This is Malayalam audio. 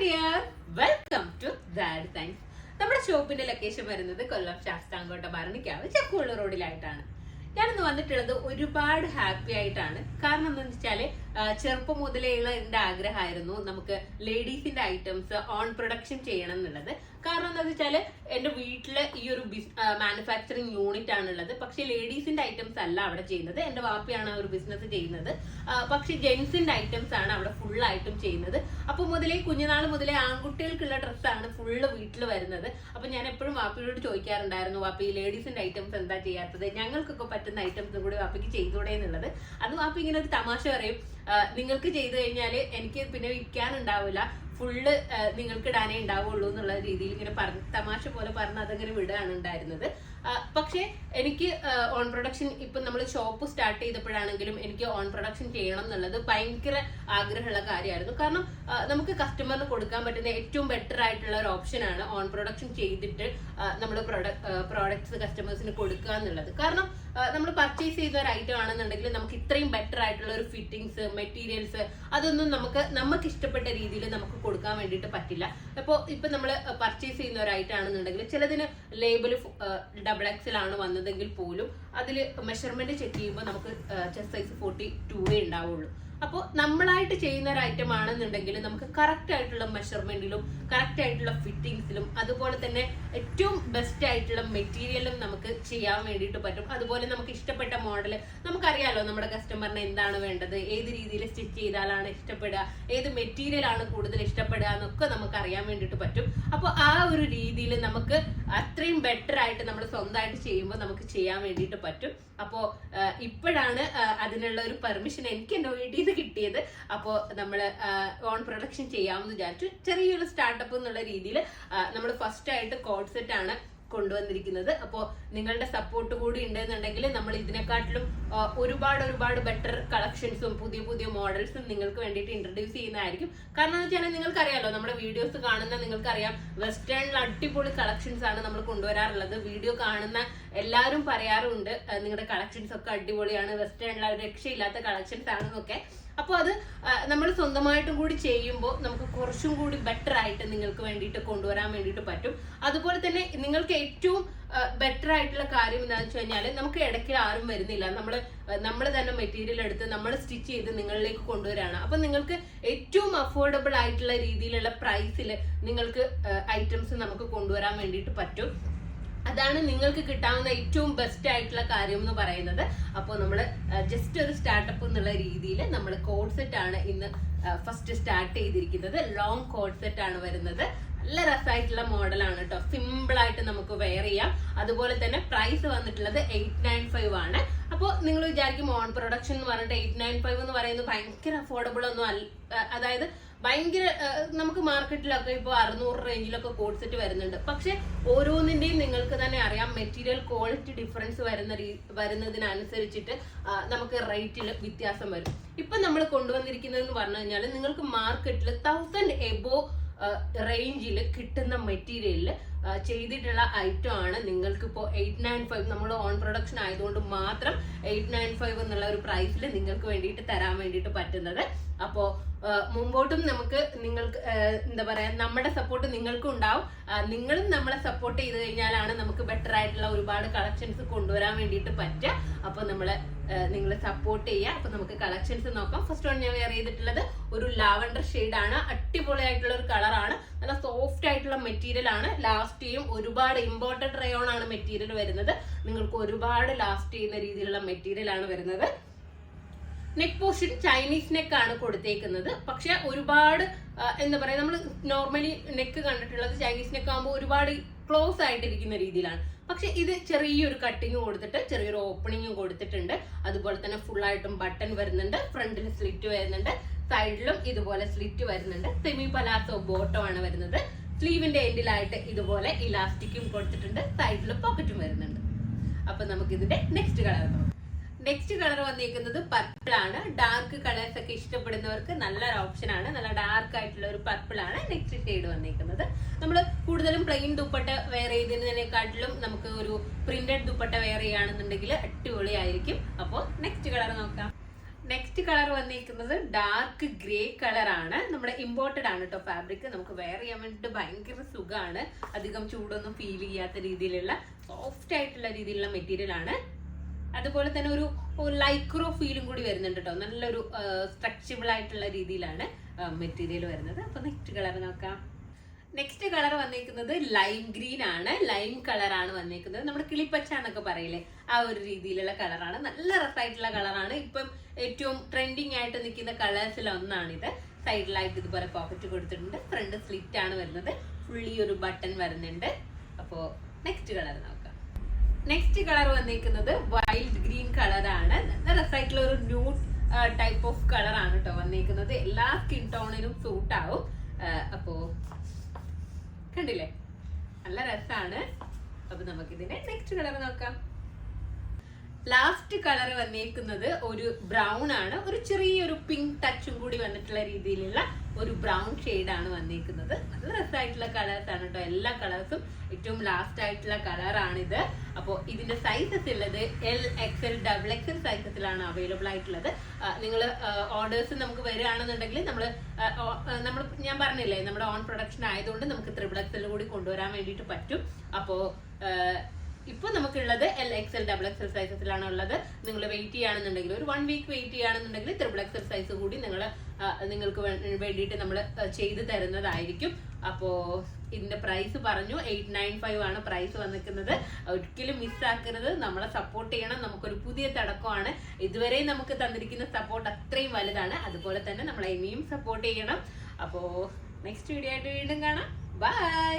Dear, welcome to dad science. നമ്മുടെ ഷോപ്പിന്റെ ലൊക്കേഷൻ വരുന്നത് കൊല്ലം ശാസ്താംകോട്ട ഭരണിക്കാവ് ചക്കുവള്ളി റോഡിലായിട്ടാണ്. ഞാനിന്ന് വന്നിട്ടുള്ളത് ഒരുപാട് ഹാപ്പി ആയിട്ടാണ്. കാരണം എന്താണെന്ന് വെച്ചാല് ചെറുപ്പം മുതലേയുള്ള എന്റെ ആഗ്രഹമായിരുന്നു നമുക്ക് ലേഡീസിന്റെ ഐറ്റംസ് ഓൺ പ്രൊഡക്ഷൻ ചെയ്യണം എന്നുള്ളത്. കാരണം എന്താണെന്ന് വെച്ചാല് എന്റെ വീട്ടില് ഈ ഒരു മാനുഫാക്ചറിങ് യൂണിറ്റ് ആണുള്ളത്. പക്ഷെ ലേഡീസിന്റെ ഐറ്റംസ് അല്ല അവിടെ ചെയ്യുന്നത്. എന്റെ വാപ്പയാണ് ആ ഒരു ബിസിനസ് ചെയ്യുന്നത്. പക്ഷെ ജെന്റ്സിന്റെ ഐറ്റംസ് ആണ് അവിടെ ഫുൾ ആയിട്ടും ചെയ്യുന്നത്. അപ്പൊ കുഞ്ഞുനാൾ മുതലേ ആൺകുട്ടികൾക്കുള്ള ഡ്രസ്സാണ് ഫുള്ള് വീട്ടിൽ വരുന്നത്. അപ്പൊ ഞാൻ എപ്പോഴും വാപ്പിയോട് ചോദിക്കാറുണ്ടായിരുന്നു, വാപ്പി ലേഡീസിന്റെ ഐറ്റംസ് എന്താ ചെയ്യാത്തത്, ഞങ്ങൾക്കൊക്കെ പറ്റുന്ന ഐറ്റംസ് കൂടി വാപ്പിക്ക് ചെയ്തൂടെ എന്നുള്ളത്. അത് വാപ്പി ഇങ്ങനെ ഒരു തമാശ പറയും, നിങ്ങൾക്ക് ചെയ്തു കഴിഞ്ഞാല് എനിക്ക് പിന്നെ വിൽക്കാനുണ്ടാവില്ല, ഫുള്ള് നിങ്ങൾക്ക് ഇടാനേ ഉണ്ടാവുള്ളൂ എന്നുള്ള രീതിയിൽ ഇങ്ങനെ തമാശ പോലെ പറഞ്ഞ് അതങ്ങനെ വിടുകയാണ് ഉണ്ടായിരുന്നത്. പക്ഷെ എനിക്ക് ഓൺ പ്രൊഡക്ഷൻ ഇപ്പൊ നമ്മൾ ഷോപ്പ് സ്റ്റാർട്ട് ചെയ്തപ്പോഴാണെങ്കിലും എനിക്ക് ഓൺ പ്രൊഡക്ഷൻ ചെയ്യണം എന്നുള്ളത് ഭയങ്കര ആഗ്രഹമുള്ള കാര്യമായിരുന്നു. കാരണം നമുക്ക് കസ്റ്റമറിന് കൊടുക്കാൻ പറ്റുന്ന ഏറ്റവും ബെറ്റർ ആയിട്ടുള്ള ഒരു ഓപ്ഷനാണ് ഓൺ പ്രൊഡക്ഷൻ ചെയ്തിട്ട് നമ്മൾ പ്രോഡക്ട്സ് കസ്റ്റമേഴ്സിന് കൊടുക്കുക എന്നുള്ളത്. കാരണം നമ്മൾ പർച്ചേസ് ചെയ്ത ഒരു ഐറ്റം ആണെന്നുണ്ടെങ്കിൽ നമുക്ക് ഇത്രയും ബെറ്റർ ആയിട്ടുള്ള ഒരു ഫിറ്റിംഗ്സ്, മെറ്റീരിയൽസ് അതൊന്നും നമുക്ക് ഇഷ്ടപ്പെട്ട രീതിയിൽ നമുക്ക് കൊടുക്കാൻ വേണ്ടിയിട്ട് പറ്റില്ല. ഇപ്പൊ നമ്മൾ പർച്ചേസ് ചെയ്യുന്ന ഒരു ഐറ്റം ആണെന്നുണ്ടെങ്കിൽ ചിലതിന് ലേബിൾ XXL ആണ് വന്നതെങ്കിൽ പോലും അതിൽ മെഷർമെന്റ് ചെക്ക് ചെയ്യുമ്പോൾ നമുക്ക് ചെസ്റ്റ് സൈസ് 42 ഉണ്ടാവുള്ളൂ. അപ്പോൾ നമ്മളായിട്ട് ചെയ്യുന്ന ഒരു ഐറ്റം ആണെന്നുണ്ടെങ്കിൽ നമുക്ക് കറക്റ്റ് ആയിട്ടുള്ള മെഷർമെന്റിലും കറക്റ്റ് ആയിട്ടുള്ള ഫിറ്റിംഗ്സിലും അതുപോലെ തന്നെ ഏറ്റവും ബെസ്റ്റ് ആയിട്ടുള്ള മെറ്റീരിയലും നമുക്ക് ചെയ്യാൻ വേണ്ടിയിട്ട് പറ്റും. അതുപോലെ നമുക്ക് ഇഷ്ടപ്പെട്ട മോഡൽ നമുക്കറിയാലോ, നമ്മുടെ കസ്റ്റമറിന് എന്താണ് വേണ്ടത്, ഏത് രീതിയിൽ സ്റ്റിച്ച് ചെയ്താലാണ് ഇഷ്ടപ്പെടുക, ഏത് മെറ്റീരിയൽ ആണ് കൂടുതൽ ഇഷ്ടപ്പെടുക എന്നൊക്കെ നമുക്ക് അറിയാൻ വേണ്ടിയിട്ട് പറ്റും. അപ്പോൾ ആ ഒരു രീതിയിൽ നമുക്ക് അത്രയും ബെറ്റർ ആയിട്ട് നമ്മൾ സ്വന്തമായിട്ട് ചെയ്യുമ്പോൾ നമുക്ക് ചെയ്യാൻ വേണ്ടിയിട്ട് പറ്റും. അപ്പോൾ ഇപ്പോഴാണ് അതിനുള്ള ഒരു പെർമിഷൻ എനിക്ക് എന്റെ വീട്ടിൽ നിന്ന് കിട്ടിയത്. അപ്പോൾ നമ്മൾ ഓൺ പ്രൊഡക്ഷൻ ചെയ്യാമെന്ന് വിചാരിച്ചു. ചെറിയൊരു സ്റ്റാർട്ടപ്പ് എന്നുള്ള രീതിയിൽ നമ്മൾ ഫസ്റ്റ് ആയിട്ട് കോഡ് സെറ്റ് ആണ് കൊണ്ടുവന്നിരിക്കുന്നത്. അപ്പോൾ നിങ്ങളുടെ സപ്പോർട്ട് കൂടി ഉണ്ടെന്നുണ്ടെങ്കിൽ നമ്മൾ ഇതിനെക്കാട്ടിലും ഒരുപാട് ബെറ്റർ കളക്ഷൻസും പുതിയ മോഡൽസും നിങ്ങൾക്ക് വേണ്ടിയിട്ട് ഇൻട്രൊഡ്യൂസ് ചെയ്യുന്നതായിരിക്കും. കാരണം എന്ന് വെച്ചാൽ നിങ്ങൾക്കറിയാലോ, നമ്മുടെ വീഡിയോസ് കാണുന്ന നിങ്ങൾക്കറിയാം വെസ്റ്റേണിൽ അടിപൊളി കളക്ഷൻസ് ആണ് നമ്മൾ കൊണ്ടുവരാറുള്ളത്. വീഡിയോ കാണുന്ന എല്ലാവരും പറയാറുണ്ട് നിങ്ങളുടെ കളക്ഷൻസ് ഒക്കെ അടിപൊളിയാണ്, വെസ്റ്റേണിൽ രക്ഷയില്ലാത്ത കളക്ഷൻസ് ആണെന്നൊക്കെ. അപ്പോൾ അത് നമ്മൾ സ്വന്തമായിട്ടും കൂടി ചെയ്യുമ്പോൾ നമുക്ക് കുറച്ചും കൂടി ബെറ്റർ ആയിട്ട് നിങ്ങൾക്ക് വേണ്ടിയിട്ട് കൊണ്ടുവരാൻ വേണ്ടിയിട്ട് പറ്റും. അതുപോലെ തന്നെ നിങ്ങൾക്ക് ഏറ്റവും ബെറ്റർ ആയിട്ടുള്ള കാര്യം എന്താണെന്ന് വെച്ച് കഴിഞ്ഞാൽ നമുക്ക് ഇടയ്ക്ക് ആരും വരുന്നില്ല. നമ്മൾ തന്നെ മെറ്റീരിയൽ എടുത്ത് നമ്മൾ സ്റ്റിച്ച് ചെയ്ത് നിങ്ങളിലേക്ക് കൊണ്ടുവരാണ്. അപ്പൊ നിങ്ങൾക്ക് ഏറ്റവും അഫോർഡബിൾ ആയിട്ടുള്ള രീതിയിലുള്ള പ്രൈസിൽ നിങ്ങൾക്ക് ഐറ്റംസ് നമുക്ക് കൊണ്ടുവരാൻ വേണ്ടിയിട്ട് പറ്റും. അതാണ് നിങ്ങൾക്ക് കിട്ടാവുന്ന ഏറ്റവും ബെസ്റ്റ് ആയിട്ടുള്ള കാര്യം എന്ന് പറയുന്നത്. അപ്പോൾ നമ്മൾ ജസ്റ്റ് ഒരു സ്റ്റാർട്ടപ്പ് എന്നുള്ള രീതിയിൽ നമ്മൾ കോഡ് സെറ്റ് ആണ് ഇന്ന് ഫസ്റ്റ് സ്റ്റാർട്ട് ചെയ്തിരിക്കുന്നത്. ലോങ് കോഡ് സെറ്റ് ആണ് വരുന്നത്. നല്ല രസമായിട്ടുള്ള മോഡലാണ് കേട്ടോ. സിമ്പിൾ ആയിട്ട് നമുക്ക് വെയർ ചെയ്യാം. അതുപോലെ തന്നെ പ്രൈസ് വന്നിട്ടുള്ളത് 895 ആണ്. അപ്പോൾ നിങ്ങൾ വിചാരിക്കും ഓൺ പ്രൊഡക്ഷൻ എന്ന് പറഞ്ഞിട്ട് 895 എന്ന് പറയുന്നത് ഭയങ്കര അഫോർഡബിൾ ഒന്നും അല്ല. അതായത് ഭയങ്കര നമുക്ക് മാർക്കറ്റിലൊക്കെ ഇപ്പോൾ 600 റേഞ്ചിലൊക്കെ കോഡ് സെറ്റ് വരുന്നുണ്ട്. പക്ഷെ ഓരോന്നിന്റെയും നിങ്ങൾക്ക് തന്നെ അറിയാം മെറ്റീരിയൽ ക്വാളിറ്റി ഡിഫറൻസ് വരുന്നതിനനുസരിച്ചിട്ട് നമുക്ക് റേറ്റിൽ വ്യത്യാസം വരും. ഇപ്പൊ നമ്മൾ കൊണ്ടുവന്നിരിക്കുന്നതെന്ന് പറഞ്ഞു കഴിഞ്ഞാൽ നിങ്ങൾക്ക് മാർക്കറ്റിൽ 1000 എബോ റേഞ്ചിൽ കിട്ടുന്ന മെറ്റീരിയലിൽ ചെയ്തിട്ടുള്ള ഐറ്റം ആണ് നിങ്ങൾക്ക് ഇപ്പോൾ 895 നമ്മൾ ഓൺ പ്രൊഡക്ഷൻ ആയതുകൊണ്ട് മാത്രം 895 എന്നുള്ള ഒരു പ്രൈസിൽ നിങ്ങൾക്ക് വേണ്ടിയിട്ട് തരാൻ വേണ്ടിയിട്ട് പറ്റുന്നത്. അപ്പോൾ മുമ്പോട്ടും നിങ്ങൾക്ക് എന്താ പറയാ, നമ്മുടെ സപ്പോർട്ട് നിങ്ങൾക്കും ഉണ്ടാവും. നിങ്ങളും നമ്മളെ സപ്പോർട്ട് ചെയ്ത് കഴിഞ്ഞാലാണ് നമുക്ക് ബെറ്റർ ആയിട്ടുള്ള ഒരുപാട് കളക്ഷൻസ് കൊണ്ടുവരാൻ വേണ്ടിയിട്ട് പറ്റുക. അപ്പൊ നിങ്ങൾ സപ്പോർട്ട് ചെയ്യുക. അപ്പൊ നമുക്ക് കളക്ഷൻസ് നോക്കാം. ഫസ്റ്റ് വൺ ഞാൻ വെയർ ചെയ്തിട്ടുള്ളത് ഒരു ലാവൻഡർ ഷെയ്ഡ് ആണ്. അടിപൊളിയായിട്ടുള്ള ഒരു കളറാണ്. നല്ല സോഫ്റ്റ് ആയിട്ടുള്ള മെറ്റീരിയൽ ആണ്. ലാസ്റ്റ് ചെയ്യും. ഒരുപാട് ഇമ്പോർട്ടഡ് റയോൺ ആണ് മെറ്റീരിയൽ വരുന്നത്. നിങ്ങൾക്ക് ഒരുപാട് ലാസ്റ്റ് ചെയ്യുന്ന രീതിയിലുള്ള മെറ്റീരിയൽ ആണ് വരുന്നത്. നെക്ക് പോർഷൻ ചൈനീസ് നെക്ക് ആണ് കൊടുത്തേക്കുന്നത്. പക്ഷെ ഒരുപാട് എന്താ പറയാ, നമ്മൾ നോർമലി നെക്ക് കണ്ടിട്ടുള്ളത് ചൈനീസ് നെക്ക് ആകുമ്പോൾ ഒരുപാട് ക്ലോസ് ആയിട്ടിരിക്കുന്ന രീതിയിലാണ്. പക്ഷെ ഇത് ചെറിയൊരു കട്ടിങ് കൊടുത്തിട്ട് ചെറിയൊരു ഓപ്പണിങ്ങും കൊടുത്തിട്ടുണ്ട്. അതുപോലെ തന്നെ ഫുൾ ആയിട്ടും ബട്ടൺ വരുന്നുണ്ട്. ഫ്രണ്ടിൽ സ്ലിറ്റ് വരുന്നുണ്ട്. സൈഡിലും ഇതുപോലെ സ്ലിറ്റ് വരുന്നുണ്ട്. സെമി പലാസോ ബോട്ടം ആണ് വരുന്നത്. സ്ലീവിന്റെ എൻഡിലായിട്ട് ഇതുപോലെ ഇലാസ്റ്റിക്കും കൊടുത്തിട്ടുണ്ട്. സൈഡിൽ പോക്കറ്റും വരുന്നുണ്ട്. അപ്പൊ നമുക്ക് ഇതിന്റെ നെക്സ്റ്റ് കളർ നോക്കാം. നെക്സ്റ്റ് കളർ വന്നിരിക്കുന്നത് പർപ്പിൾ ആണ്. ഡാർക്ക് കളേഴ്സ് ഒക്കെ ഇഷ്ടപ്പെടുന്നവർക്ക് നല്ലൊരു ഓപ്ഷൻ ആണ്. നല്ല ഡാർക്ക് ആയിട്ടുള്ള ഒരു പർപ്പിൾ ആണ് നെക്സ്റ്റ് ഷെയ്ഡ് വന്നിരിക്കുന്നത്. നമ്മൾ കൂടുതലും പ്ലെയിൻ ദുപ്പട്ട വെയർ ചെയ്തതിനെക്കാട്ടിലും നമുക്ക് ഒരു പ്രിന്റഡ് ദുപ്പട്ട വെയർ ചെയ്യുകയാണെന്നുണ്ടെങ്കിൽ അടിപൊളിയായിരിക്കും. അപ്പോൾ നെക്സ്റ്റ് കളർ നോക്കാം. നെക്സ്റ്റ് കളർ വന്നിരിക്കുന്നത് ഡാർക്ക് ഗ്രേ കളർ ആണ്. നമ്മുടെ ഇമ്പോർട്ടഡ് ആണ് കേട്ടോ ഫാബ്രിക്. നമുക്ക് വെയർ ചെയ്യാൻ വേണ്ടിട്ട് ഭയങ്കര സുഖമാണ്. അധികം ചൂടൊന്നും ഫീൽ ചെയ്യാത്ത രീതിയിലുള്ള സോഫ്റ്റ് ആയിട്ടുള്ള രീതിയിലുള്ള മെറ്റീരിയൽ ആണ്. അതുപോലെ തന്നെ ഒരു ലൈക്രോ ഫീലും കൂടി വരുന്നുണ്ട് കേട്ടോ. നല്ലൊരു സ്ട്രെച്ചബിൾ ആയിട്ടുള്ള രീതിയിലാണ് മെറ്റീരിയൽ വരുന്നത്. അപ്പൊ നെക്സ്റ്റ് കളർ നോക്കാം. നെക്സ്റ്റ് കളർ വന്നിരിക്കുന്നത് ലൈം ഗ്രീൻ ആണ്. ലൈം കളർ ആണ് വന്നിരിക്കുന്നത്. നമ്മുടെ കിളിപ്പച്ച എന്നൊക്കെ പറയില്ലേ, ആ ഒരു രീതിയിലുള്ള കളറാണ്. നല്ല രസമായിട്ടുള്ള കളറാണ്. ഇപ്പം ഏറ്റവും ട്രെൻഡിങ് ആയിട്ട് നിൽക്കുന്ന കളേഴ്സിൽ ഒന്നാണിത്. സൈഡിലായിട്ട് ഇതുപോലെ പോക്കറ്റ് കൊടുത്തിട്ടുണ്ട്. ഫ്രണ്ട് സ്ലിറ്റ് ആണ് വരുന്നത്. ഫുള്ളി ഒരു ബട്ടൺ വരുന്നുണ്ട്. അപ്പോ നെക്സ്റ്റ് കളർ നോക്കാം. നെക്സ്റ്റ് കളർ വന്നിരിക്കുന്നത് വൈൽഡ് ഗ്രീൻ കളറാണ്. നല്ല രസമായിട്ടുള്ള ഒരു ന്യൂഡ് ടൈപ്പ് ഓഫ് കളറാണ് കേട്ടോ വന്നിരിക്കുന്നത്. എല്ലാ സ്കിൻ ടോണിനും സൂട്ട് ആവും. അപ്പോ കണ്ടില്ലേ, നല്ല രസമാണ്. അപ്പൊ നമുക്കിതിന്റെ നെക്സ്റ്റ് കളർ നോക്കാം. ലാസ്റ്റ് കളർ വന്നിരിക്കുന്നത് ഒരു ബ്രൗൺ ആണ്. ഒരു ചെറിയൊരു പിങ്ക് ടച്ചും കൂടി വന്നിട്ടുള്ള രീതിയിലുള്ള ഒരു ബ്രൗൺ ഷെയ്ഡാണ് വന്നിരിക്കുന്നത്. നല്ല രസമായിട്ടുള്ള കളേഴ്സ് ആണ് കേട്ടോ. എല്ലാ കളേഴ്സും ഏറ്റവും ലാസ്റ്റ് ആയിട്ടുള്ള കളറാണിത്. അപ്പോൾ ഇതിന്റെ സൈസസ് ഉള്ളത് LXL XXL സൈസസിലാണ് അവൈലബിൾ ആയിട്ടുള്ളത്. നിങ്ങൾ ഓർഡേഴ്സ് നമുക്ക് വരികയാണെന്നുണ്ടെങ്കിൽ നമ്മൾ ഞാൻ പറഞ്ഞില്ലേ, നമ്മുടെ ഓൺ പ്രൊഡക്ഷൻ ആയതുകൊണ്ട് നമുക്ക് XXL കൂടി കൊണ്ടുവരാൻ വേണ്ടിയിട്ട് പറ്റും. അപ്പോൾ ഇപ്പൊ നമുക്കുള്ളത് LXL XXL സൈസസിലാണ് ഉള്ളത്. നിങ്ങൾ വെയിറ്റ് ചെയ്യുകയാണെന്നുണ്ടെങ്കിൽ ഒരു 1 വീക്ക് വെയിറ്റ് ചെയ്യുകയാണെന്നുണ്ടെങ്കിൽ XXL സൈസ് കൂടി നിങ്ങൾക്ക് വേണ്ടിയിട്ട് നമ്മൾ ചെയ്തു തരുന്നതായിരിക്കും. അപ്പോ ഇതിന്റെ പ്രൈസ് പറഞ്ഞു 895 ആണ് പ്രൈസ് വന്നിരിക്കുന്നത്. ഒരിക്കലും മിസ്സാക്കരുത്. നമ്മളെ സപ്പോർട്ട് ചെയ്യണം. നമുക്കൊരു പുതിയ തുടക്കമാണ്. ഇതുവരെ നമുക്ക് തന്നിരിക്കുന്ന സപ്പോർട്ട് അത്രയും വലുതാണ്. അതുപോലെ തന്നെ നമ്മളെ ഇനിയും സപ്പോർട്ട് ചെയ്യണം. അപ്പോ നെക്സ്റ്റ് വീഡിയോ ആയിട്ട് വീണ്ടും കാണാം. ബൈ.